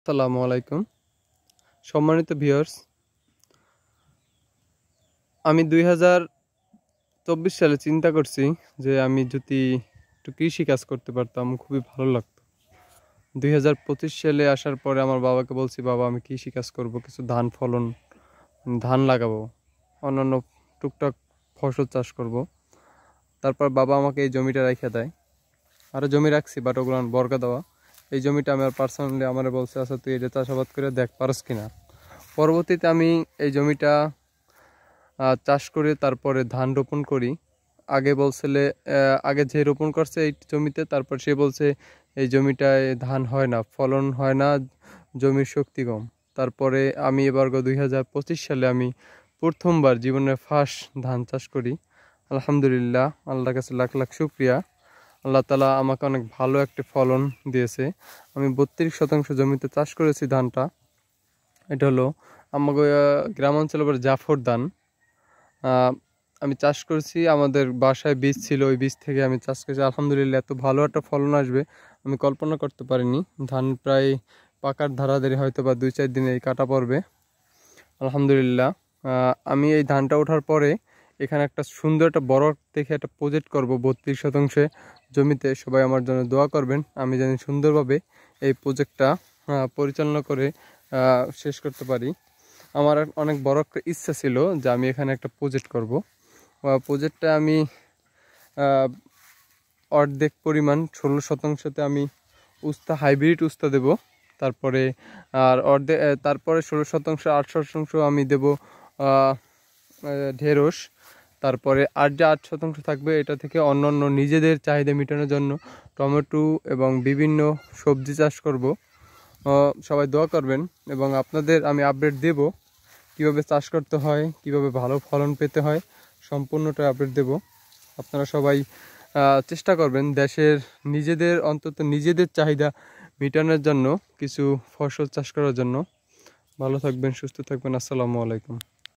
আসসালামু আলাইকুম। সম্মানিত ভিউয়ার্স, আমি 2024 সালে চিন্তা করছি যে আমি যদি একটু কৃষি কাজ করতে পারতাম খুবই ভালো লাগতো। 2025 সালে আসার পরে আমার বাবাকে বলছি, বাবা আমি কৃষি কাজ করব, কিছু ধান ফলন ধান লাগাবো, অন্যান্য টুকটাক ফসল চাষ করব। তারপর বাবা আমাকে এই জমিটা রেখে দেয়। আরও জমি রাখছি বাট ওগুলো বর্গা দেওয়া। এই জমিটা আমার পার্সোনালি আমার বলছে, আচ্ছা তুই এটা চাষাবাদ করে দেখ পারস কিনা। পরবর্তীতে আমি এই জমিটা চাষ করে তারপরে ধান রোপণ করি। আগে বলছিলে আগে যে রোপণ করছে এই জমিতে, তারপর সে বলছে এই জমিটায় ধান হয় না, ফলন হয় না, জমির শক্তি কম। তারপরে আমি এবার 2025 সালে আমি প্রথমবার জীবনের ফার্স্ট ধান চাষ করি। আলহামদুলিল্লাহ, আল্লাহর কাছে লাখ লাখ শুকরিয়া। আল্লাহ তাআলা আমাকে অনেক ভালো একটা ফলন দিয়েছে। আমি 32% জমিতে চাষ করেছি ধানটা। এটা হলো আমাকে গ্রাম অঞ্চলে বলে জাফর ধান। আমি চাষ করেছি, আমাদের বাসায় বীজ ছিল, ওই বীজ থেকে আমি চাষ করেছি। আলহামদুলিল্লাহ, এত ভালো একটা ফলন আসবে আমি কল্পনা করতে পারিনি। ধান প্রায় পাকার ধারাধারি হয়তো বা 2-4 দিনে এই কাটা পড়বে। আলহামদুলিল্লাহ, আমি এই ধানটা ওঠার পরে এখানে একটা সুন্দর একটা বড় দেখে একটা প্রজেক্ট করব 32% জমিতে। সবাই আমার জন্য দোয়া করবেন, আমি জানি সুন্দরভাবে এই প্রজেক্টটা পরিচালনা করে শেষ করতে পারি। আমার অনেক বড় একটা ইচ্ছা ছিল যে আমি এখানে একটা প্রজেক্ট করব। প্রজেক্টটা আমি অর্ধেক পরিমাণ 16%তে আমি হাইব্রিড উস্তা দেব। তারপরে তারপরে 16%, 8% আমি দেব ঢেঁড়স। তারপরে আর যে 8% থাকবে এটা থেকে অন্যান্য নিজেদের চাহিদা মেটানোর জন্য টমেটো এবং বিভিন্ন সবজি চাষ করব। সবাই দোয়া করবেন এবং আপনাদের আমি আপডেট দেব কিভাবে চাষ করতে হয়, কিভাবে ভালো ফলন পেতে হয়, সম্পূর্ণটা আপডেট দেব। আপনারা সবাই চেষ্টা করবেন দেশের অন্তত নিজেদের চাহিদা মেটানোর জন্য কিছু ফসল চাষ করার জন্য। ভালো থাকবেন, সুস্থ থাকবেন। আসসালামু আলাইকুম।